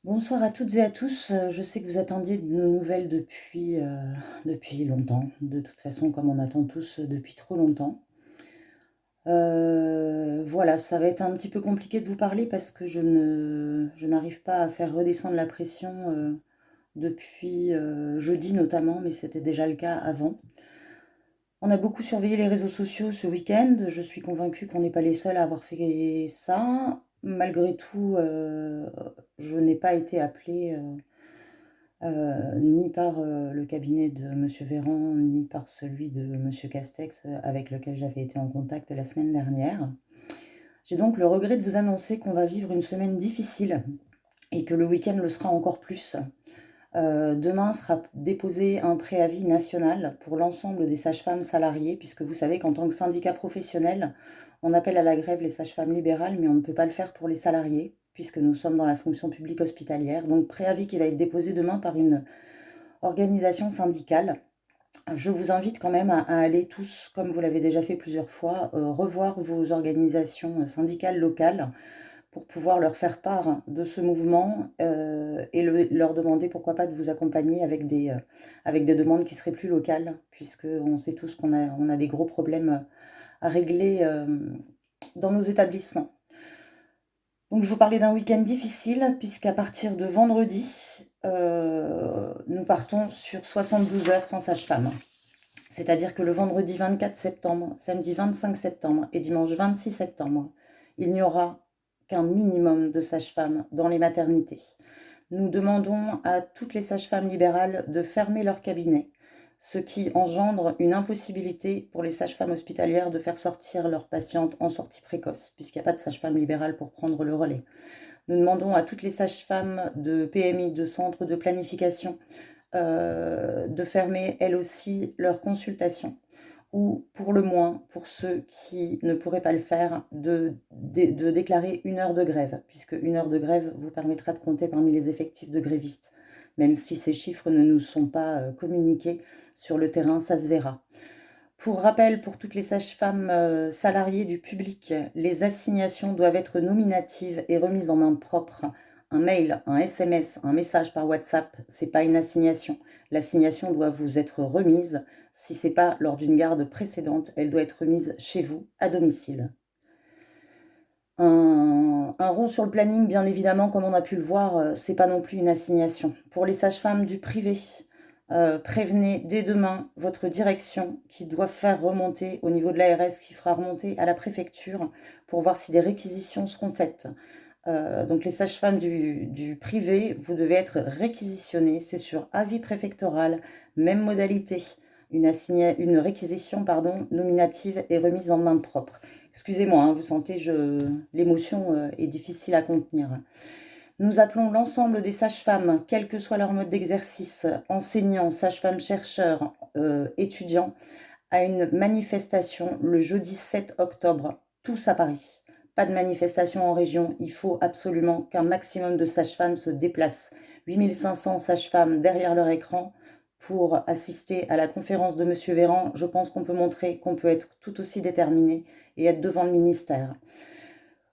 Bonsoir à toutes et à tous. Je sais que vous attendiez de nos nouvelles depuis longtemps. De toute façon, comme on attend tous depuis trop longtemps. Voilà, ça va être un petit peu compliqué de vous parler parce que je n'arrive pas à faire redescendre la pression depuis jeudi notamment, mais c'était déjà le cas avant. On a beaucoup surveillé les réseaux sociaux ce week-end. Je suis convaincue qu'on n'est pas les seuls à avoir fait ça. Malgré tout, je n'ai pas été appelée ni par le cabinet de Monsieur Véran, ni par celui de Monsieur Castex, avec lequel j'avais été en contact la semaine dernière. J'ai donc le regret de vous annoncer qu'on va vivre une semaine difficile et que le week-end le sera encore plus. Demain sera déposé un préavis national pour l'ensemble des sages-femmes salariées, puisque vous savez qu'en tant que syndicat professionnel, on appelle à la grève les sages-femmes libérales, mais on ne peut pas le faire pour les salariés, puisque nous sommes dans la fonction publique hospitalière. Donc préavis qui va être déposé demain par une organisation syndicale. Je vous invite quand même à aller tous, comme vous l'avez déjà fait plusieurs fois, revoir vos organisations syndicales locales pour pouvoir leur faire part de ce mouvement et leur demander pourquoi pas de vous accompagner avec des demandes qui seraient plus locales, puisqu'on sait tous on a des gros problèmes à régler dans nos établissements. Donc je vous parlais d'un week-end difficile, puisqu'à partir de vendredi, nous partons sur 72 heures sans sage-femme. C'est-à-dire que le vendredi 24 septembre, samedi 25 septembre et dimanche 26 septembre, il n'y aura qu'un minimum de sages-femmes dans les maternités. Nous demandons à toutes les sages-femmes libérales de fermer leur cabinet, ce qui engendre une impossibilité pour les sages-femmes hospitalières de faire sortir leurs patientes en sortie précoce, puisqu'il n'y a pas de sage-femme libérale pour prendre le relais. Nous demandons à toutes les sages-femmes de PMI, de centres de planification, de fermer elles aussi leurs consultations, ou pour le moins, pour ceux qui ne pourraient pas le faire, de déclarer une heure de grève, puisque une heure de grève vous permettra de compter parmi les effectifs de grévistes. Même si ces chiffres ne nous sont pas communiqués sur le terrain, ça se verra. Pour rappel, pour toutes les sages-femmes salariées du public, les assignations doivent être nominatives et remises en main propre. Un mail, un SMS, un message par WhatsApp, c'est pas une assignation. L'assignation doit vous être remise. Si c'est pas lors d'une garde précédente, elle doit être remise chez vous, à domicile. Un rond sur le planning, bien évidemment, comme on a pu le voir, c'est pas non plus une assignation. Pour les sages-femmes du privé, prévenez dès demain votre direction qui doit faire remonter au niveau de l'ARS, qui fera remonter à la préfecture pour voir si des réquisitions seront faites. Donc les sages-femmes du privé, vous devez être réquisitionnées, c'est sur avis préfectoral, même modalité, une réquisition nominative et remise en main propre. Excusez-moi, hein, vous sentez, l'émotion est difficile à contenir. Nous appelons l'ensemble des sages-femmes, quel que soit leur mode d'exercice, enseignants, sages-femmes chercheurs, étudiants, à une manifestation le jeudi 7 octobre, tous à Paris. Pas de manifestation en région, il faut absolument qu'un maximum de sages-femmes se déplacent. 8500 sages-femmes derrière leur écran pour assister à la conférence de Monsieur Véran. Je pense qu'on peut montrer qu'on peut être tout aussi déterminé et être devant le ministère.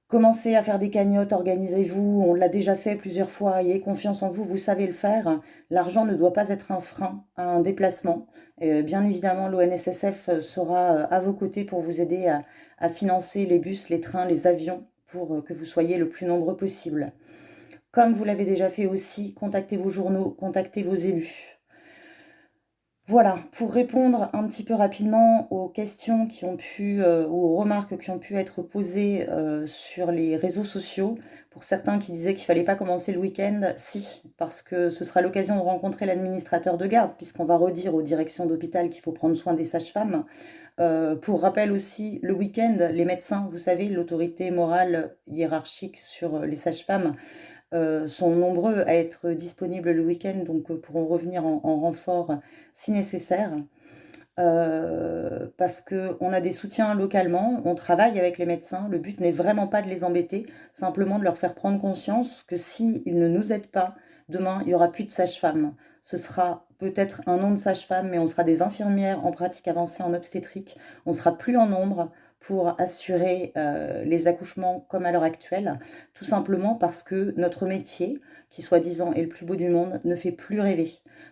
Commencez à faire des cagnottes, organisez-vous, on l'a déjà fait plusieurs fois, ayez confiance en vous, vous savez le faire. L'argent ne doit pas être un frein à un déplacement. Bien évidemment, l'ONSSF sera à vos côtés pour vous aider à financer les bus, les trains, les avions, pour que vous soyez le plus nombreux possible. Comme vous l'avez déjà fait aussi, contactez vos journaux, contactez vos élus. Voilà, pour répondre un petit peu rapidement aux questions qui ont pu, ou aux remarques qui ont pu être posées sur les réseaux sociaux, pour certains qui disaient qu'il fallait pas commencer le week-end, si, parce que ce sera l'occasion de rencontrer l'administrateur de garde, puisqu'on va redire aux directions d'hôpital qu'il faut prendre soin des sages-femmes. Pour rappel aussi, le week-end, les médecins, vous savez, l'autorité morale hiérarchique sur les sages-femmes, sont nombreux à être disponibles le week-end, donc pourront revenir en renfort si nécessaire. Parce qu'on a des soutiens localement, on travaille avec les médecins. Le but n'est vraiment pas de les embêter, simplement de leur faire prendre conscience que s'ils ne nous aident pas, demain, il n'y aura plus de sages-femmes. Ce sera peut-être un nom de sage-femme, mais on sera des infirmières en pratique avancée en obstétrique. On sera plus en nombre pour assurer les accouchements comme à l'heure actuelle, tout simplement parce que notre métier, qui soi-disant est le plus beau du monde, ne fait plus rêver.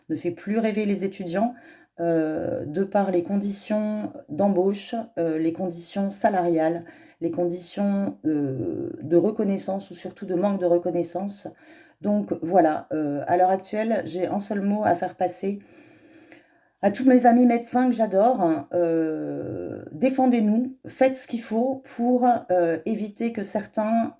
Ne fait plus rêver les étudiants de par les conditions d'embauche, les conditions salariales, les conditions de reconnaissance ou surtout de manque de reconnaissance. Donc voilà, à l'heure actuelle, j'ai un seul mot à faire passer à tous mes amis médecins que j'adore, défendez-nous, faites ce qu'il faut pour éviter que certains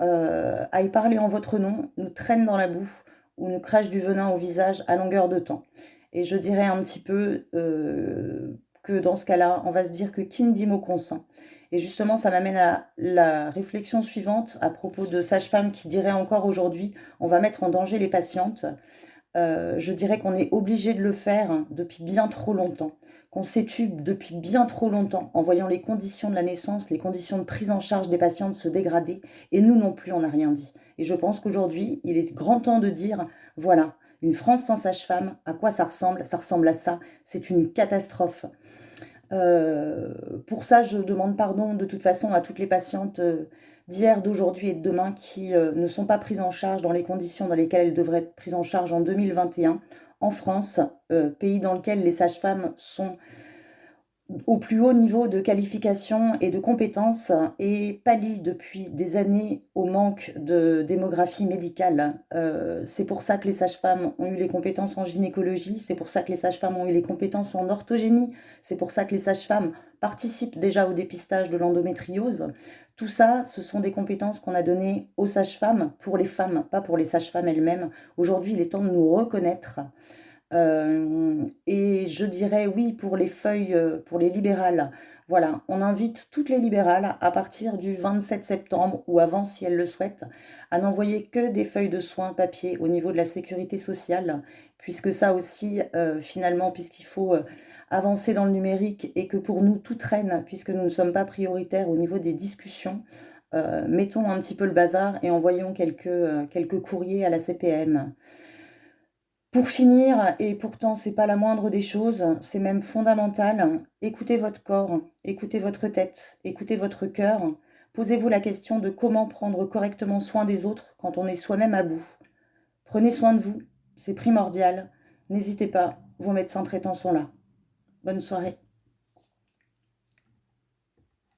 aillent parler en votre nom, nous traînent dans la boue ou nous crachent du venin au visage à longueur de temps. Et je dirais un petit peu que dans ce cas-là, on va se dire que qui ne dit mot consent. Et justement, ça m'amène à la réflexion suivante à propos de sages-femmes qui diraient encore aujourd'hui, on va mettre en danger les patientes. Je dirais qu'on est obligé de le faire depuis bien trop longtemps, qu'on s'étube depuis bien trop longtemps en voyant les conditions de la naissance, les conditions de prise en charge des patientes se dégrader, et nous non plus, on n'a rien dit. Et je pense qu'aujourd'hui, il est grand temps de dire, voilà, une France sans sage-femme, à quoi ça ressemble? Ça ressemble à ça, c'est une catastrophe. Pour ça, je demande pardon de toute façon à toutes les patientes d'hier, d'aujourd'hui et de demain qui ne sont pas prises en charge dans les conditions dans lesquelles elles devraient être prises en charge en 2021 en France, pays dans lequel les sages-femmes sont au plus haut niveau de qualification et de compétences et pallie depuis des années au manque de démographie médicale. C'est pour ça que les sages-femmes ont eu les compétences en gynécologie, c'est pour ça que les sages-femmes ont eu les compétences en orthogénie, c'est pour ça que les sages-femmes participent déjà au dépistage de l'endométriose. Tout ça, ce sont des compétences qu'on a données aux sages-femmes pour les femmes, pas pour les sages-femmes elles-mêmes. Aujourd'hui, il est temps de nous reconnaître. Et je dirais oui pour les feuilles, pour les libérales. Voilà, on invite toutes les libérales à partir du 27 septembre ou avant si elles le souhaitent, à n'envoyer que des feuilles de soins papier au niveau de la sécurité sociale, puisque ça aussi, finalement, puisqu'il faut avancer dans le numérique et que pour nous tout traîne, puisque nous ne sommes pas prioritaires au niveau des discussions, mettons un petit peu le bazar et envoyons quelques courriers à la CPM. Pour finir, et pourtant c'est pas la moindre des choses, c'est même fondamental, écoutez votre corps, écoutez votre tête, écoutez votre cœur, posez-vous la question de comment prendre correctement soin des autres quand on est soi-même à bout. Prenez soin de vous, c'est primordial. N'hésitez pas, vos médecins traitants sont là. Bonne soirée.